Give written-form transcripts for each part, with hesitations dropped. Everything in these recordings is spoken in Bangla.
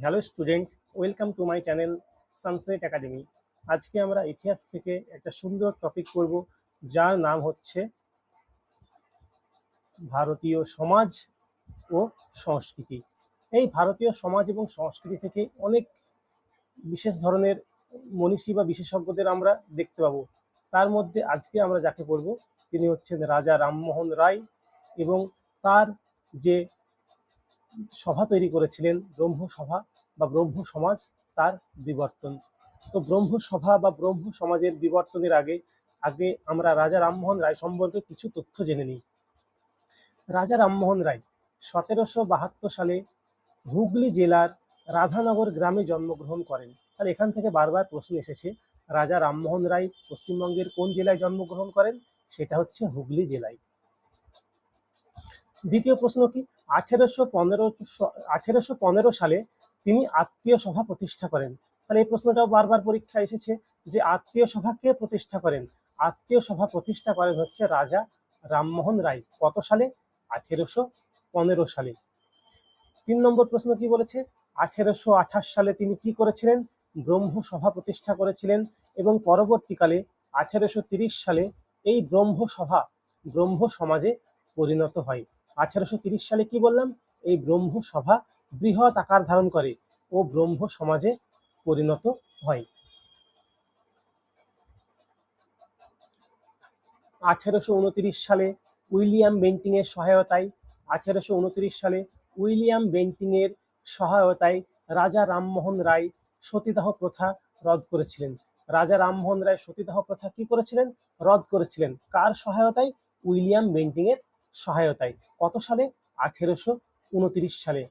Hello student, welcome to my channel sunset academy. আজকে আমরা ইতিহাস থেকে একটা সুন্দর টপিক করব, যার নাম হচ্ছে ভারতীয় সমাজ ও সংস্কৃতি। এই ভারতীয় সমাজ এবং সংস্কৃতি থেকে অনেক বিশেষ ধরনের মনীষী বা বিশেষজ্ঞদের আমরা দেখতে পাবো। তার মধ্যে আজকে আমরা যাকে পড়ব তিনি হচ্ছেন রাজা রামমোহন রায়, এবং তার যে সভা তৈরি করেছিলেন ব্রহ্ম সভা বা ব্রহ্ম সমাজ, তার বিবর্তন। তো ব্রহ্ম সভা বা ব্রহ্ম সমাজের বিবর্তনের আগে আগে আমরা রাজা রামমোহন রায় সম্পর্কে কিছু তথ্য জেনে নিই। রাজা রামমোহন রায় 1772 সালে হুগলি জেলার রাধানগর গ্রামে জন্মগ্রহণ করেন। তাহলে এখান থেকে বারবার প্রশ্ন এসেছে, রাজা রামমোহন রায় পশ্চিমবঙ্গের কোন জেলায় জন্মগ্রহণ করেন? সেটা হচ্ছে হুগলি জেলায়। দ্বিতীয় প্রশ্ন কি, 1815 সালে তিনি আত্মীয় সভা প্রতিষ্ঠা করেন। তাহলে এই প্রশ্নটাও বারবার পরীক্ষা এসেছে যে আত্মীয় সভা কে প্রতিষ্ঠা করেন? আত্মীয় সভা প্রতিষ্ঠা করেন হচ্ছে রাজা রামমোহন রায়। কত সালে? 1815 সালে। 3 নম্বর প্রশ্ন কি বলেছে, 1828 সালে তিনি কি করেছিলেন? ব্রহ্ম সভা প্রতিষ্ঠা করেছিলেন, এবং পরবর্তীকালে 1830 সালে এই ব্রহ্ম সমাজে পরিণত হয়। 1830 সালে কি বললাম? এই ব্রহ্ম সভা বৃহৎ আকার ধারণ করে ও ব্রহ্ম সমাজে পরিণত হয়। 1829 সালে উইলিয়াম বেন্টিংয়ের সহায়তায় 1829 সালে উইলিয়াম বেন্টিংয়ের সহায়তায় রাজা রামমোহন রায় সতীদাহ প্রথা রদ করেছিলেন। রাজা রামমোহন রায় সতীদাহ প্রথা কি করেছিলেন? রদ করেছিলেন। কার সহায়তায়? উইলিয়াম বেন্টিংয়ের সহায়তায়। কত সালে? 1829 সালে।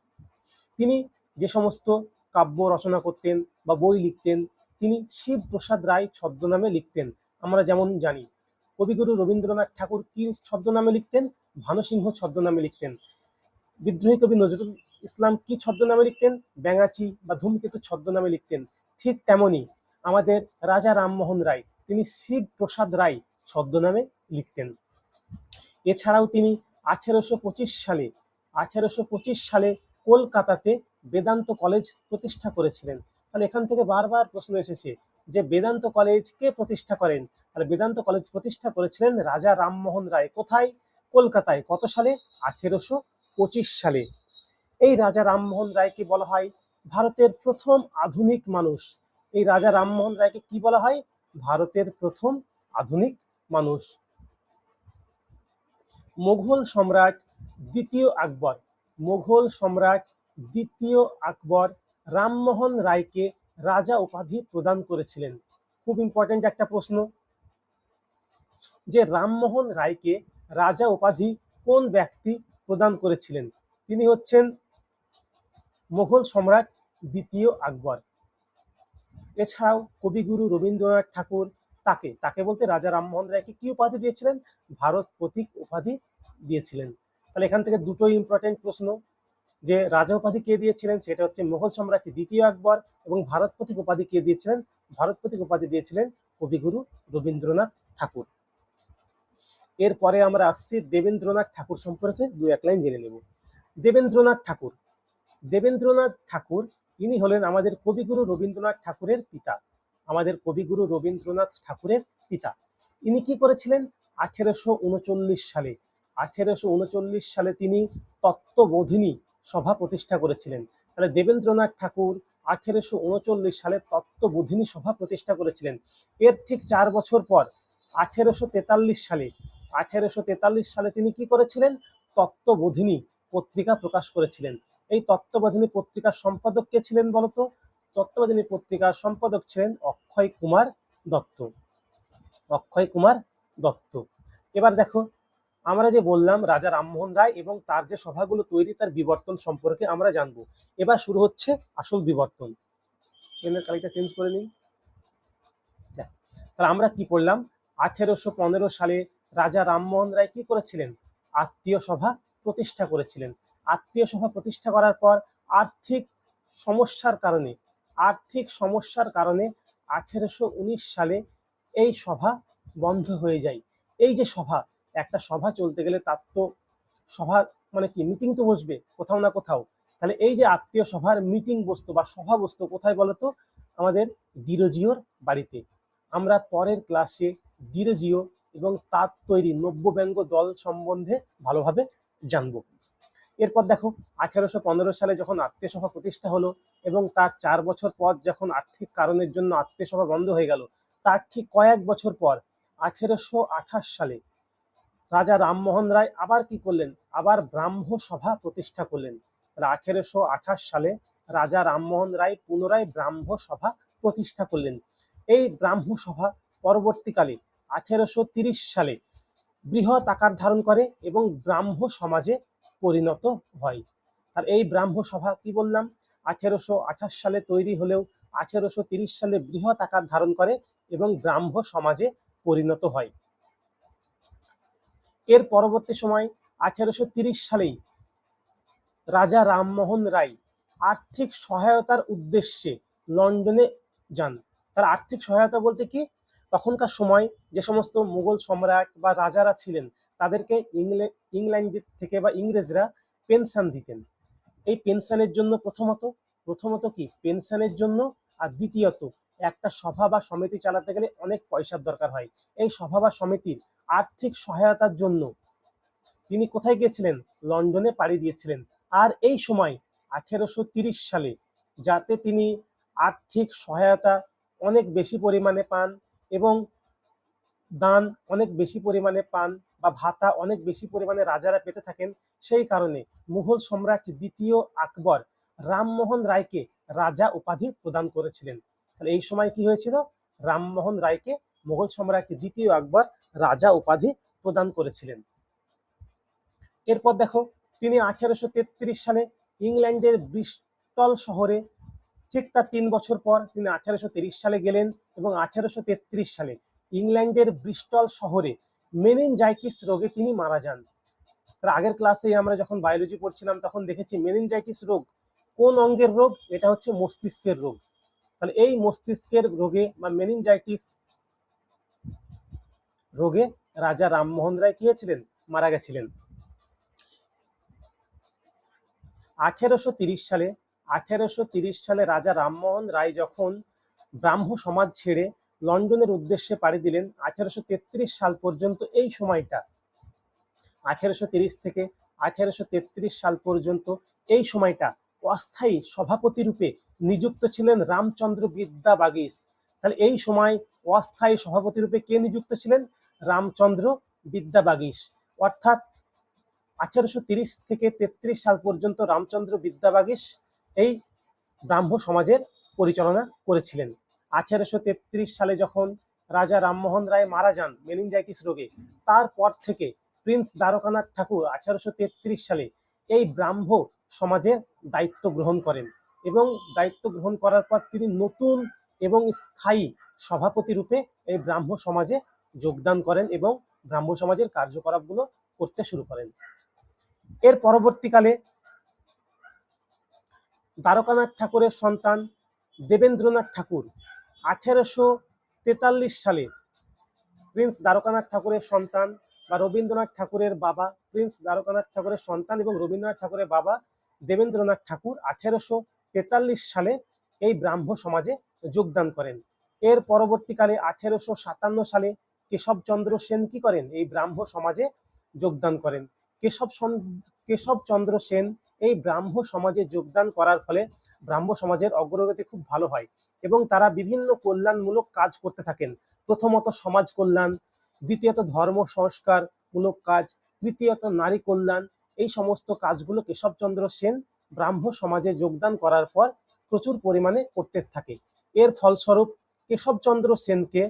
তিনি যে সমস্ত কাব্য রচনা করতেন বা বই লিখতেন, তিনি শিবপ্রসাদ রায় ছদ্মনামে লিখতেন। আমরা যেমন জানি, কবিগুরু রবীন্দ্রনাথ ঠাকুর কি ছদ্মনামে লিখতেন? ভানুসিংহ ছদ্মনামে লিখতেন। বিদ্রোহী কবি নজরুল ইসলাম কি ছদ্মনামে লিখতেন? ব্যাঙাচি বা ধূমকেতু ছদ্মনামে লিখতেন। ঠিক তেমনি আমাদের রাজা রামমোহন রায়, তিনি শিবপ্রসাদ রায় ছদ্মনামে লিখতেন। এছাড়াও তিনি 1825 সালে কলকাতাতে বেদান্ত কলেজ প্রতিষ্ঠা করেছিলেন। তাহলে এখান থেকে বারবার প্রশ্ন এসেছে যে বেদান্ত কলেজ কে প্রতিষ্ঠা করেন? তাহলে বেদান্ত কলেজ প্রতিষ্ঠা করেছিলেন রাজা রামমোহন রায়। কোথায়? কলকাতায়। কত সালে? 1825 সালে। এই রাজা রামমোহন রায়কে বলা হয় ভারতের প্রথম আধুনিক মানুষ। এই রাজা রামমোহন রায়কে কি বলা হয়? ভারতের প্রথম আধুনিক মানুষ। মুঘল সম্রাট দ্বিতীয় আকবর রামমোহন রায়কে রাজা উপাধি প্রদান করেছিলেন। খুব ইম্পর্টেন্ট একটা প্রশ্ন, যে রামমোহন রায়কে রাজা উপাধি কোন ব্যক্তি প্রদান করেছিলেন? তিনি হচ্ছেন মুঘল সম্রাট দ্বিতীয় আকবর। এছাড়াও কবিগুরু রবীন্দ্রনাথ ঠাকুর তাকে বলতে রাজা রামমোহন রায়কে কি উপাধি দিয়েছিলেন? ভারত প্রতীক উপাধি দিয়েছিলেন। তাহলে এখান থেকে দুটোই ইম্পর্টেন্ট প্রশ্ন, যে রাজা উপাধি কে দিয়েছিলেন সেটা হচ্ছে মুঘল সম্রাট দ্বিতীয় আকবর, এবং ভারত প্রতীক উপাধি কে দিয়েছিলেন? ভারত প্রতীক উপাধি দিয়েছিলেন কবিগুরু রবীন্দ্রনাথ ঠাকুর। এরপরে আমরা আসছি দেবেন্দ্রনাথ ঠাকুর সম্পর্কে দু এক লাইন জেনে নেব। দেবেন্দ্রনাথ ঠাকুর ইনি হলেন আমাদের কবিগুরু রবীন্দ্রনাথ ঠাকুরের পিতা। ইনি কি করেছিলেন? 1839 সালে তিনি তত্ত্ববোধিনী সভা প্রতিষ্ঠা করেছিলেন। তাহলে দেবেন্দ্রনাথ ঠাকুর 1839 সালে তত্ত্ববোধিনী সভা প্রতিষ্ঠা করেছিলেন। এর ঠিক 4 বছর পর 1843 সালে তিনি কি করেছিলেন? তত্ত্ববোধিনী পত্রিকা প্রকাশ করেছিলেন। এই তত্ত্ববোধিনী পত্রিকার সম্পাদক কে ছিলেন বলতো? তত্ত্ববোধিনী পত্রিকার সম্পাদক ছিলেন অক্ষয় কুমার দত্ত। এবার দেখো, আমরা যে বললাম রাজা রামমোহন রায় এবং তার যে সভাগুলো তৈরি, তার বিবর্তন সম্পর্কে আমরা জানবো। এবার শুরু হচ্ছে আসল বিবর্তন। পেনের কালিটা চেঞ্জ করে নিই। তাহলে আমরা কি পড়লাম? 1815 সালে রাজা রামমোহন রায় কি করেছিলেন? আত্মীয় সভা প্রতিষ্ঠা করেছিলেন। আত্মীয় সভা প্রতিষ্ঠা করার পর আর্থিক সমস্যার কারণে 1819 সালে এই সভা বন্ধ হয়ে যায়। এই যে একটা সভা চলতে গেলে তার তো সভা মানে কি, মিটিং তো বসবে কোথাও না কোথাও। তাহলে এই যে আত্মীয় সভার মিটিং বস্তু বা সভা বস্তু কোথায় বলতো? আমাদের ডিরোজিওর বাড়িতে। আমরা পরের ক্লাসে ডিরোজিও এবং তার তৈরি নব্যব্যঙ্গ দল সম্বন্ধে ভালোভাবে জানবো। এরপর দেখো 1815 সালে যখন আত্মীয় সভা প্রতিষ্ঠা হলো এবং তার 4 বছর পর যখন আর্থিক কারণের জন্য আত্মীয় সভা বন্ধ হয়ে গেল, তার ঠিক কয়েক বছর পর 1828 সালে রাজা রামমোহন রায় আবার কি করলেন? আবার ব্রাহ্ম সভা প্রতিষ্ঠা করলেন। 1828 সালে রাজা রামমোহন রায় পুনরায় ব্রাহ্ম সভা প্রতিষ্ঠা করলেন। এই ব্রাহ্ম সভা পরবর্তীকালে 1830 সালে বৃহৎ আকার ধারণ করে এবং ব্রাহ্ম সমাজে পরিণত হয়। আর এই ব্রাহ্ম সভা কি বললাম? 1828 সালে তৈরি হলেও 1830 সালে বৃহৎ আকার ধারণ করে এবং ব্রাহ্ম সমাজে পরিণত হয়। এর পরবর্তী সময় 1830 সালেই রাজা রামমোহন রায় আর্থিক সহায়তার উদ্দেশ্যে লন্ডনে যান। তার আর্থিক সহায়তা বলতে কি? তখনকার সময় যে সমস্ত মুঘল সম্রাট বা রাজারা ছিলেন তাদেরকে ইংল্যান্ড থেকে বা ইংরেজরা পেনশন দিতেন। এই পেনশনের জন্য প্রথমত কি পেনশনের জন্য, আর দ্বিতীয়ত একটা সভা বা সমিতি চালাতে গেলে অনেক পয়সার দরকার হয়। এই সভা বা সমিতির আর্থিক সহায়তার জন্য তিনি কোথায় গিয়েছিলেন? লন্ডনে পাড়ি দিয়েছিলেন। আর এই সময় 1830 সালে যাতে তিনি আর্থিক সহায়তা অনেক বেশি পরিমাণে পান এবং দান অনেক বেশি পরিমাণে পান বা ভাতা অনেক বেশি পরিমাণে রাজারা পেতে থাকেন, সেই কারণে মুঘল সম্রাট দ্বিতীয় আকবর রামমোহন রায়কে রাজা উপাধি প্রদান করেছিলেন। তাহলে এই সময় কি হয়েছিল? রামমোহন রায়কে মুঘল সম্রাট দ্বিতীয় আকবর রাজা উপাধি প্রদান করেছিলেন। এরপর দেখো তিনি 1833 সালে ইংল্যান্ডের ব্রিস্টল শহরে, ঠিক তার 3 বছর পর তিনি 1830 সালে গেলেন এবং 1833 সালে ইংল্যান্ডের ব্রিস্টল শহরে মেনিনজাইটিস রোগে তিনি মারা যান। তার আগের ক্লাসে আমরা যখন বায়োলজি পড়ছিলাম তখন দেখেছি মেনিনজাইটিস রোগ কোন অঙ্গের রোগ? এটা হচ্ছে মস্তিষ্কের রোগ। তাহলে এই মস্তিষ্কের রোগে বা মেনিনজাইটিস রোগে রাজা রামমোহন রায় কি হয়েছিলেন? মারা গেছিলেন। 1830 সালে রাজা রামমোহন রায় যখন ব্রাহ্ম সমাজ ছেড়ে লন্ডনের উদ্দেশ্যে পাড়ি দিলেন, 1833 সাল পর্যন্ত এই সময়টা 1830 থেকে 1833 সাল পর্যন্ত এই সময়টা অস্থায়ী সভাপতি রূপে নিযুক্ত ছিলেন রামচন্দ্র বিদ্যা বাগিস। তাহলে এই সময় অস্থায়ী সভাপতি রূপে কে নিযুক্ত ছিলেন? রামচন্দ্র বিদ্যা বাগিস। অর্থাৎ 1830 থেকে 33 সাল পর্যন্ত রামচন্দ্র বিদ্যা বাগিস এই ব্রাহ্ম সমাজের পরিচালনা করেছিলেন। 1833 সালে যখন রাজা রামমোহন রায় মারা যান মেনিনজাইটিস রোগে, তারপর থেকে প্রিন্স দ্বারকানাথ ঠাকুর 1833 সালে এই ব্রাহ্ম সমাজের দায়িত্ব গ্রহণ করেন এবং দায়িত্ব গ্রহণ করার পর তিনি নতুন এবং স্থায়ী সভাপতি রূপে এই ব্রাহ্ম সমাজে যোগদান করেন এবং ব্রাহ্ম সমাজের কার্যকলাপগুলো করতে শুরু করেন। এর পরবর্তীকালে দ্বারকানাথ ঠাকুরের সন্তান দেবেন্দ্রনাথ ঠাকুর 1843 সালে প্রিন্স দ্বারকানাথ ঠাকুরের সন্তান বা রবীন্দ্রনাথ ঠাকুরের বাবা, প্রিন্স দ্বারকানাথ ঠাকুরের সন্তান এবং রবীন্দ্রনাথ ঠাকুরের বাবা দেবেন্দ্রনাথ ঠাকুর 1843 সালে এই ব্রাহ্ম সমাজে যোগদান করেন। এর পরবর্তীকালে 1857 সালে কেশবচন্দ্র সেন কি করেন? এই ব্রাহ্ম সমাজে যোগদান করেন। কেশবচন্দ্র সেন এই ব্রাহ্ম সমাজে যোগদান করার ফলে ব্রাহ্ম সমাজের অগ্রগতি খুব ভালো হয় এবং তারা বিভিন্ন কল্যাণমূলক কাজ করতে থাকেন। প্রথমত সমাজ কল্যাণ, দ্বিতীয়ত ধর্ম সংস্কার মূলক কাজ, তৃতীয়ত নারী কল্যাণ। এই সমস্ত কাজগুলো কেশবচন্দ্র সেন ব্রাহ্ম সমাজে যোগদান করার পর প্রচুর পরিমাণে করতে থাকে। এর ফলস্বরূপ কেশবচন্দ্র সেনকে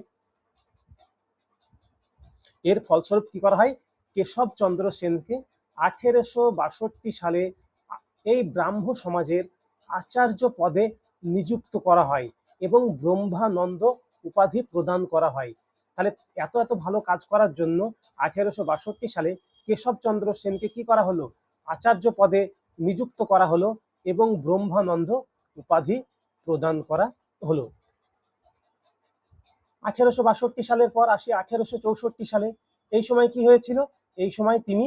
কি করা হয়? কেশবচন্দ্র সেনকে 1862 সালে এই ব্রাহ্ম সমাজের আচার্য পদে নিযুক্ত করা হয় এবং ব্রহ্মানন্দ উপাধি প্রদান করা হয়। তাহলে এত ভালো কাজ করার জন্য 1862 সালে কেশবচন্দ্র সেনকে কি করা হলো? আচার্য পদে নিযুক্ত করা হলো এবং ব্রহ্মানন্দ উপাধি প্রদান করা হলো। 1862 সালের পর আসি 1864 সালে। এই সময় কি হয়েছিল? এই সময় তিনি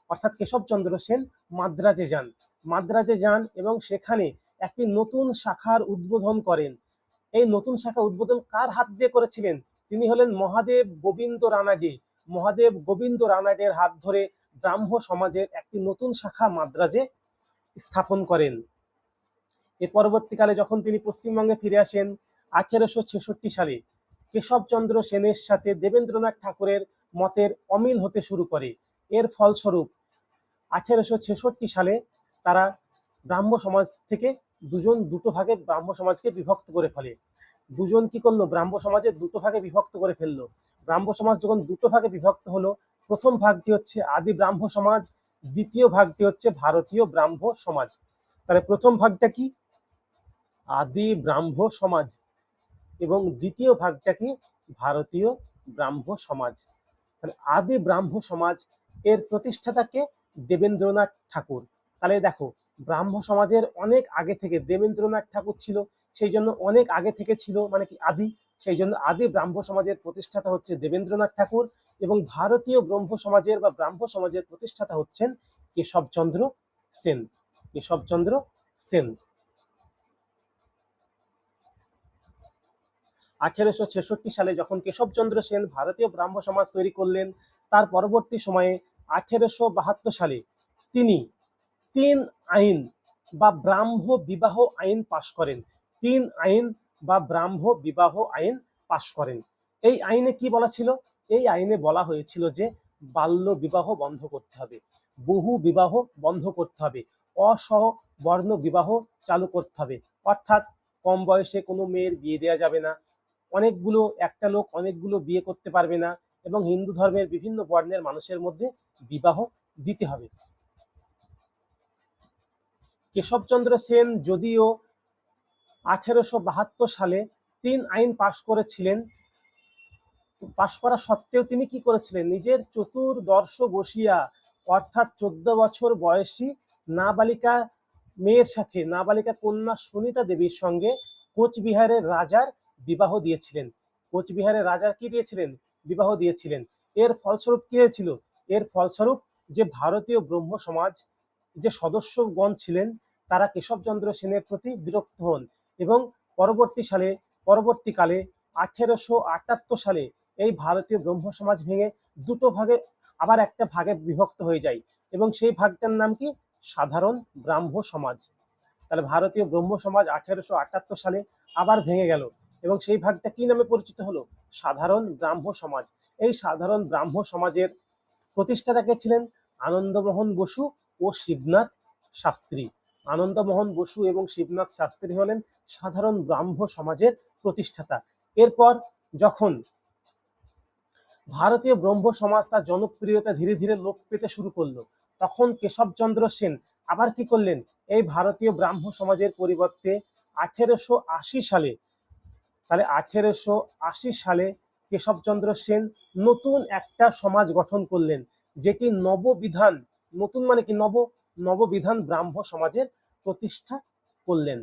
অর্থাৎ কেশবচন্দ্র সেন মাদ্রাজে যান। মাদ্রাজে যান এবং সেখানে একটি নতুন শাখার উদ্বোধন করেন। এই নতুন শাখা উদ্বোধন কার হাত দিয়ে করেছিলেন? তিনি হলেন মহাদেব গোবিন্দ রানাডে। মহাদেব গোবিন্দ রানাডের হাত ধরে ব্রাহ্ম সমাজের একটি নতুন শাখা মাদ্রাজে স্থাপন করেন। এর পরবর্তীকালে যখন তিনি পশ্চিমবঙ্গে ফিরে আসেন 1866 সালে, কেশবচন্দ্র সেনের সাথে দেবেন্দ্রনাথ ঠাকুরের মতের অমিল হতে শুরু করে। এর ফলস্বরূপ 1866 সালে তারা ব্রাহ্ম সমাজ থেকে দুটো ভাগে ব্রাহ্ম সমাজকে বিভক্ত করে ফেলে। দুজন কি করলো? ব্রাহ্ম সমাজের দুটো ভাগে বিভক্ত করে ফেললো। ব্রাহ্ম সমাজ যখন দুটো ভাগে বিভক্ত হলো, প্রথম ভাগটি হচ্ছে আদি ব্রাহ্ম সমাজ, দ্বিতীয় ভাগটি হচ্ছে ভারতীয় ব্রাহ্ম সমাজ। তাহলে প্রথম ভাগটা কি? আদি ব্রাহ্ম সমাজ, এবং দ্বিতীয় ভাগটা কি? ভারতীয় ব্রাহ্ম সমাজ। তাহলে আদি ব্রাহ্ম সমাজ এর প্রতিষ্ঠাতাকে দেবেন্দ্রনাথ ঠাকুর। তাহলে দেখো, ব্রাহ্ম সমাজের অনেক আগে থেকে দেবেন্দ্রনাথ ঠাকুর ছিল, সেই জন্য অনেক আগে থেকে ছিল মানে কি আদি, সেই জন্য আদি ব্রাহ্ম সমাজের প্রতিষ্ঠাতা হচ্ছে দেবেন্দ্রনাথ ঠাকুর, এবং ভারতীয় ব্রহ্ম সমাজের বা ব্রাহ্ম সমাজের প্রতিষ্ঠাতা হচ্ছেন কেশবচন্দ্র সেন। কেশবচন্দ্র সেন 1866 সালে যখন কেশবচন্দ্র সেন ভারতীয় ব্রাহ্ম সমাজ তৈরি করলেন, তার পরবর্তী সময়ে 1872 সালে তিনি 3 আইন বা ব্রাহ্ম বিবাহ আইন পাশ করেন। 3 আইন বা ব্রাহ্ম বিবাহ আইন পাশ করেন। এই আইনে কি বলা ছিল? এই আইনে বলা হয়েছিল যে বাল্য বিবাহ বন্ধ করতে হবে, বহু বিবাহ বন্ধ করতে হবে, অসবর্ণ বিবাহ চালু করতে হবে। অর্থাৎ কম বয়সে কোনো মেয়ের বিয়ে দেওয়া যাবে না, একটা লোক অনেকগুলো বিয়ে করতে পারবে না, এবং হিন্দু ধর্মের বিভিন্ন বর্ণের মানুষের মধ্যে বিবাহ দিতে হবে। কেশবচন্দ্র সেন যদিও 1872 সালে 3 আইন পাশ করেছিলেন, পাশ করা সত্ত্বেও তিনি কি করেছিলেন? নিজের চতুর্দশ বসিয়া অর্থাৎ 14 বছর বয়সী নাবালিকা মেয়ের সাথে, নাবালিকা কন্যা সুনিতা দেবীর সঙ্গে কোচবিহারের রাজার বিবাহ দিয়েছিলেন। কোচবিহারের রাজার কি দিয়েছিলেন? বিবাহ দিয়েছিলেন। এর ফলস্বরূপ কি হয়েছিল? এর ফলস্বরূপ যে ভারতীয় ব্রহ্ম সমাজ যে সদস্যগণ ছিলেন তারা কেশবচন্দ্র সেনের প্রতি বিরক্ত হন, এবং পরবর্তীকালে 1878 সালে এই ভারতীয় ব্রহ্ম সমাজ ভেঙে দুটো ভাগে আবার একটা ভাগে বিভক্ত হয়ে যায়, এবং সেই ভাগটার নাম কি? সাধারণ ব্রাহ্ম সমাজ। তাহলে ভারতীয় ব্রহ্ম সমাজ 1878 সালে আবার ভেঙে গেল, এবং সেই ভাগটা কি নামে পরিচিত হলো? সাধারণ ব্রাহ্ম সমাজ। এই সাধারণ ব্রাহ্ম সমাজের প্রতিষ্ঠাতা কে ছিলেন? আনন্দমোহন বসু ও শিবনাথ শাস্ত্রী। আনন্দমোহন বসু এবং শিবনাথ শাস্ত্রী হলেন সাধারণ ব্রাহ্ম সমাজের প্রতিষ্ঠাতা। এরপর যখন ভারতীয় ব্রহ্ম সমাজ তার জনপ্রিয়তা ধীরে ধীরে লোপ পেতে শুরু করলো, তখন কেশবচন্দ্র সেন আবার কি করলেন? এই ভারতীয় ব্রাহ্ম সমাজের পরিবর্তে 1880 সালে, তাহলে 1880 সালে কেশবচন্দ্র সেন নতুন একটা সমাজ গঠন করলেন, যেটি নববিধান, নতুন মানে কি? নববিধান ব্রাহ্ম সমাজের প্রতিষ্ঠা করলেন।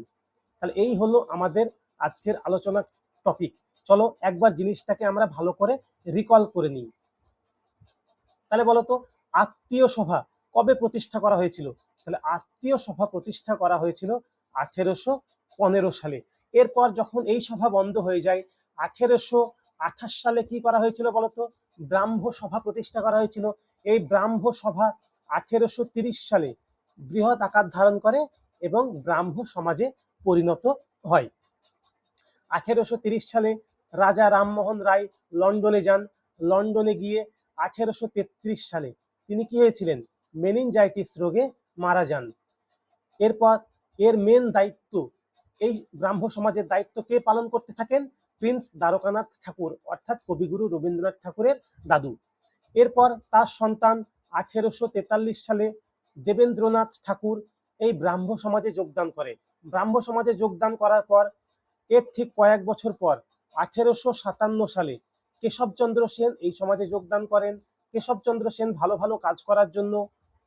তাহলে এই হলো আমাদের আজকের আলোচনার টপিক। চলো একবার জিনিসটাকে আমরা ভালো করে রিকল করে নিই। তাহলে বলতো, আত্মীয় সভা কবে প্রতিষ্ঠা করা হয়েছিল? তাহলে আত্মীয় সভা প্রতিষ্ঠা করা হয়েছিল 1815 সালে। এরপর যখন এই সভা বন্ধ হয়ে যায়, 1828 সালে কি করা হয়েছিল বলতো? ব্রাহ্ম সভা প্রতিষ্ঠা করা হয়েছিল। এই ব্রাহ্ম সভা 1830 সালে বৃহৎ আকার ধারণ করে এবং ব্রাহ্ম সমাজে পরিণত হয়। 1830 সালে রাজা রামমোহন রায় লন্ডনে যান। লন্ডনে গিয়ে 1833 সালে তিনি কি হয়েছিলেন? মেনিনজাইটিস রোগে মারা যান। এরপর এর মেন দায়িত্ব, এই ব্রাহ্ম সমাজের দায়িত্ব কে পালন করতে থাকেন? প্রিন্স দ্বারকানাথ ঠাকুর, অর্থাৎ কবিগুরু রবীন্দ্রনাথ ঠাকুরের দাদু। এরপর তার সন্তান 1843 সালে দেবেন্দ্রনাথ ঠাকুর এই ব্রাহ্ম সমাজে যোগদান করে। ব্রাহ্ম সমাজে যোগদান করার পর এর ঠিক কয়েক বছর পর 1857 সালে কেশবচন্দ্র সেন এই সমাজে যোগদান করেন। কেশবচন্দ্র সেন ভালো ভালো কাজ করার জন্য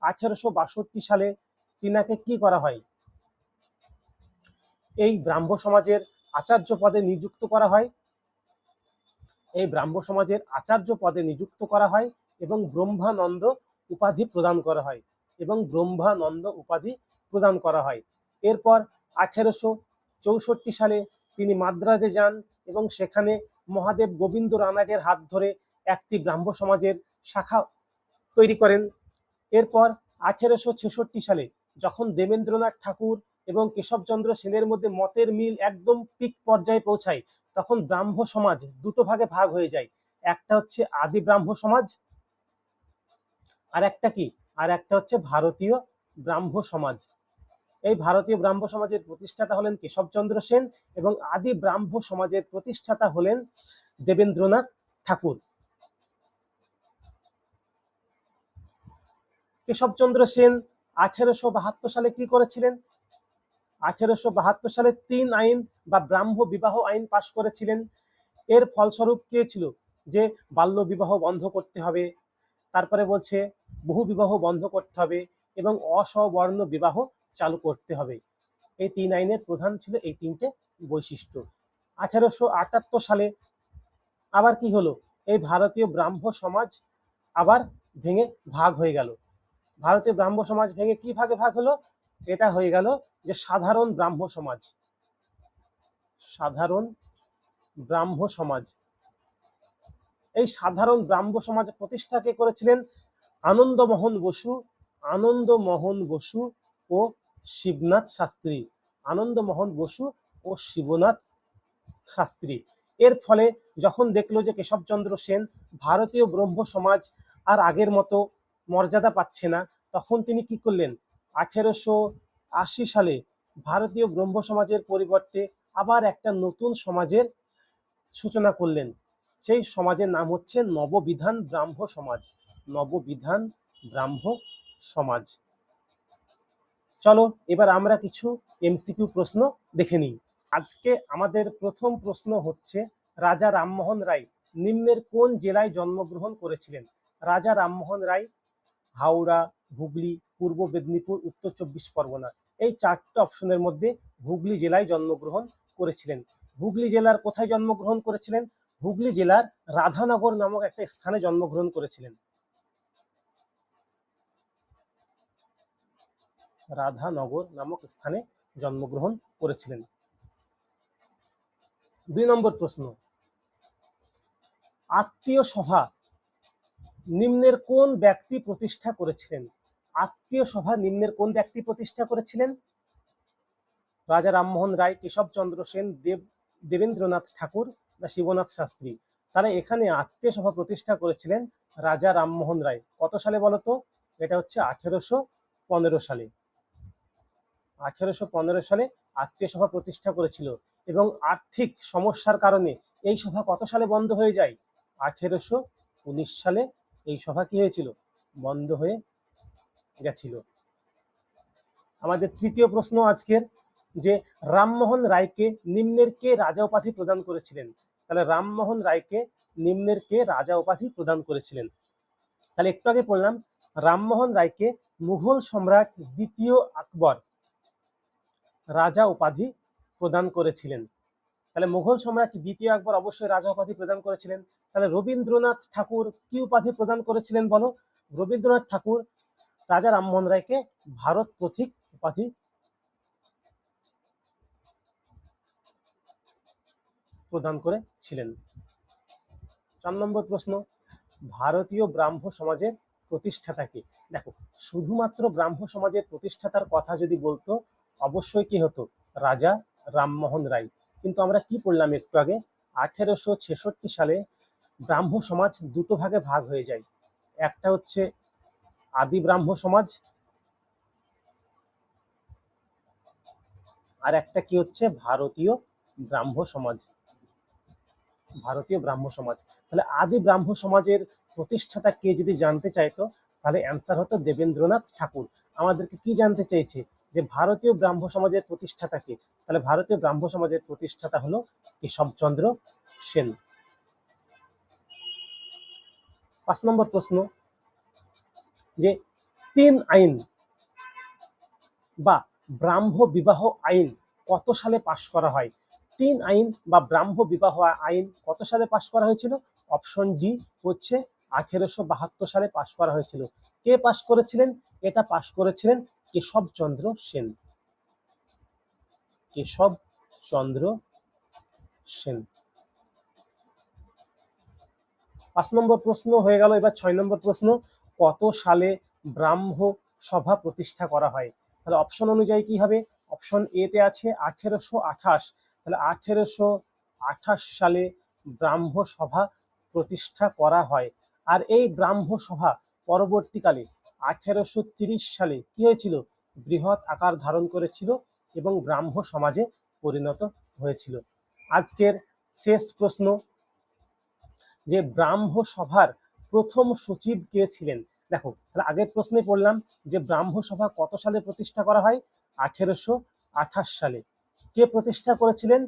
1862 সালে তিনাকে কি করা হয়? এই ব্রাহ্ম সমাজের আচার্য পদে নিযুক্ত করা হয়। এই ব্রাহ্ম সমাজের আচার্য পদে নিযুক্ত করা হয় এবং ব্রহ্মানন্দ উপাধি প্রদান করা হয়। এবং ব্রহ্মানন্দ উপাধি প্রদান করা হয়। এরপর 1864 সালে তিনি মাদ্রাজে যান এবং সেখানে মহাদেব গোবিন্দ রানাডের হাত ধরে একটি ব্রাহ্ম সমাজের শাখা তৈরি করেন। এরপর 1866 সালে যখন দেবেন্দ্রনাথ ঠাকুর এবং কেশবচন্দ্র সেনের মধ্যে মতের মিল একদম পিক পর্যায়ে পৌঁছায়, তখন ব্রাহ্ম সমাজ দুটো ভাগে ভাগ হয়ে যায়। একটা হচ্ছে আদি ব্রাহ্ম সমাজ, আর একটা কি, আর একটা হচ্ছে ভারতীয় ব্রাহ্ম সমাজ। এই ভারতীয় ব্রাহ্ম সমাজের প্রতিষ্ঠাতা হলেন কেশবচন্দ্র সেন এবং আদি ব্রাহ্ম সমাজের প্রতিষ্ঠাতা হলেন দেবেন্দ্রনাথ ঠাকুর। কেশবচন্দ্র সেন 1872 সালে কি করেছিলেন? 1872 সালে 3 আইন বা ব্রাহ্ম বিবাহ আইন পাশ করেছিলেন। এর ফলস্বরূপ কি ছিল? যে বাল্য বিবাহ বন্ধ করতে হবে, তারপরে বলছে বহু বিবাহ বন্ধ করতে হবে এবং অসবর্ণ বিবাহ চালু করতে হবে। এই 3 আইনের প্রধান ছিল এই 3টে বৈশিষ্ট্য। 1878 সালে আবার কি হলো? এই ভারতীয় ব্রাহ্ম সমাজ আবার ভেঙে ভাগ হয়ে গেল। ভারতীয় ব্রাহ্ম সমাজ ভেঙে কি ভাগে ভাগ হলো? এটা হয়ে গেল যে সাধারণ ব্রাহ্ম সমাজ। সাধারণ ব্রাহ্ম সমাজ। এই সাধারণ ব্রাহ্ম সমাজ প্রতিষ্ঠা কে করেছিলেন? আনন্দমোহন বসু, আনন্দমোহন বসু ও শিবনাথ শাস্ত্রী। আনন্দমোহন বসু ও শিবনাথ শাস্ত্রী। এর ফলে যখন দেখলো যে কেশবচন্দ্র সেন ভারতীয় ব্রাহ্ম সমাজ আর আগের মতো মর্যাদা পাচ্ছে না, তখন তিনি কি করলেন? 1880 সালে ভারতীয় ব্রাহ্ম সমাজের পরিবর্তে আবার একটা নতুন সমাজের সূচনা করলেন। সেই সমাজের নাম হচ্ছে নববিধান ব্রাহ্ম সমাজ। নববিধান ব্রাহ্ম সমাজ। চলো এবার আমরা কিছু এমসিকিউ প্রশ্ন দেখে নিই। আজকে আমাদের প্রথম প্রশ্ন হচ্ছে, রাজা রামমোহন রায় নিম্নের কোন জেলায় জন্মগ্রহণ করেছিলেন? রাজা রামমোহন রায় হাওড়া, হুগলি, পূর্ব মেদিনীপুর, উত্তর 24 পরগনা। এই 4টে অপশনের মধ্যে হুগলি জেলায় জন্মগ্রহণ করেছিলেন। হুগলি জেলার কোথায় জন্মগ্রহণ করেছিলেন? হুগলি জেলার রাধানগর নামক একটা স্থানে জন্মগ্রহণ করেছিলেন। রাধানগর নামক স্থানে জন্মগ্রহণ করেছিলেন। 2 নম্বর প্রশ্ন, আত্মীয় সভা নিম্নের কোন ব্যক্তি প্রতিষ্ঠা করেছিলেন? আত্মীয় সভা নিম্নের কোন ব্যক্তি প্রতিষ্ঠা করেছিলেন? রাজা রামমোহন রায়, কেশবচন্দ্র সেন, দেবেন্দ্রনাথ ঠাকুর না শিবনাথ শাস্ত্রী? তারা এখানে আত্মীয় সভা প্রতিষ্ঠা করেছিলেন রাজা রামমোহন রায়। কত সালে বলতো? এটা হচ্ছে 1815 সালে। 1815 সালে আত্মীয় সভা প্রতিষ্ঠা করেছিল এবং আর্থিক সমস্যার কারণে এই সভা কত সালে বন্ধ হয়ে যায়? 1819 সালে এই সভা কি হয়েছিল? বন্ধ হয়ে গেছিল। আমাদের তৃতীয় প্রশ্ন আজকের, যে রামমোহন রায়কে নিম্নের কে রাজা উপাধি প্রদান করেছিলেন? তাহলে রামমোহন রায়কে নিম্নের কে রাজা উপাধি প্রদান করেছিলেন? তাহলে একটু আগে বললাম রামমোহন রায়কে মুঘল সম্রাট দ্বিতীয় আকবর রাজা উপাধি প্রদান করেছিলেন। তাহলে মুঘল সম্রাট দ্বিতীয় আকবর অবশ্যই রাজা উপাধি প্রদান করেছিলেন। তাহলে রবীন্দ্রনাথ ঠাকুর কি উপাধি প্রদান করেছিলেন বলো? রবীন্দ্রনাথ ঠাকুর রাজা রামমোহন রায়কে ভারত পথিক উপাধি প্রদান করেছিলেন। 4 নম্বর প্রশ্ন, ভারতীয় ব্রাহ্ম সমাজের প্রতিষ্ঠাতাকে। দেখো, শুধুমাত্র ব্রাহ্ম সমাজের প্রতিষ্ঠাতার কথা যদি বলতো অবশ্যই কি হতো? রাজা রামমোহন রায়। কিন্তু আমরা কি পড়লাম একটু আগে? 1866 সালে ব্রাহ্ম সমাজ দুটো ভাগে ভাগ হয়ে যায়। একটা হচ্ছে আদি ব্রাহ্ম সমাজ, আর একটা কি হচ্ছে ভারতীয় ব্রাহ্ম সমাজ। ভারতীয় ব্রাহ্ম সমাজ। তাহলে আদি ব্রাহ্ম সমাজের প্রতিষ্ঠাতা কে যদি জানতে চাইতো, তাহলে অ্যান্সার হতো দেবেন্দ্রনাথ ঠাকুর। আমাদেরকে কি জানতে চেয়েছে? যে ভারতীয় ব্রাহ্ম সমাজের প্রতিষ্ঠাতা কে? তাহলে ভারতীয় ব্রাহ্ম সমাজের প্রতিষ্ঠাতা হলো কেশবচন্দ্র সেন। 5 নম্বর প্রশ্ন, যে 3 আইন বা ব্রাহ্ম বিবাহ আইন কত সালে পাশ করা হয়? 3 আইন বা ব্রাহ্ম বিবাহ আইন কত সালে পাশ করা হয়েছিল? অপশন ডি হচ্ছে 1872 সালে পাশ করা হয়েছিল। কে পাশ করেছিলেন? এটা পাশ করেছিলেন কেশবচন্দ্র সেন। কেশবচন্দ্র সেন। 5 নম্বর প্রশ্ন হয়ে গেল। এবার 6 নম্বর প্রশ্ন, কত সালে ব্রাহ্ম সভা প্রতিষ্ঠা করা হয়? তাহলে অপশন অনুযায়ী কি হবে? অপশন এ তে আছে 1828, তাহলে 1828 সালে ব্রাহ্ম সভা প্রতিষ্ঠা করা হয়। আর এই ব্রাহ্ম সভা পরবর্তীকালে 1830 সালে কি হয়েছিল? বৃহৎ আকার ধারণ করেছিল এবং ব্রাহ্ম সমাজে পরিণত হয়েছিল। আজকের শেষ প্রশ্ন, যে ব্রাহ্ম সভার প্রথম সচিব কে ছিলেন? দেখো, তাহলে আগের প্রশ্নে পড়লাম যে ব্রাহ্ম সভা কত সালে প্রতিষ্ঠা করা হয়? 1828 সালে। কে প্রতিষ্ঠা করেছিলেন?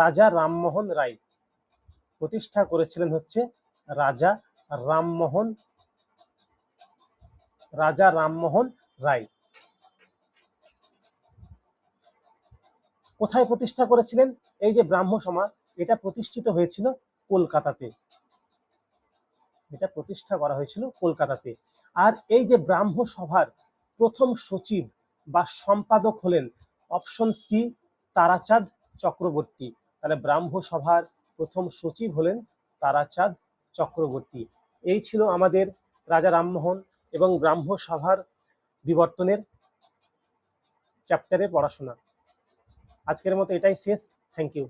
রাজা রামমোহন রায় প্রতিষ্ঠা করেছিলেন, হচ্ছে রাজা রামমোহন রায়। কোথায় প্রতিষ্ঠা করেছিলেন? এই যে ব্রাহ্ম সমাজ, এটা প্রতিষ্ঠিত হয়েছিল কলকাতাতে। এটা প্রতিষ্ঠা করা হয়েছিল কলকাতাতে। আর এই যে ব্রাহ্ম সভার প্রথম সচিব বা সম্পাদক হলেন অপশন সি, তারাচাঁদ চক্রবর্তী। তাহলে ব্রাহ্ম সভার প্রথম সচিব হলেন তারাচাঁদ চক্রবর্তী। এই ছিল আমাদের রাজা রামমোহন এবং ব্রাহ্ম সভার বিবর্তনের চ্যাপ্টারের পড়াশোনা। আজকের মতো এটাই শেষ। Thank you.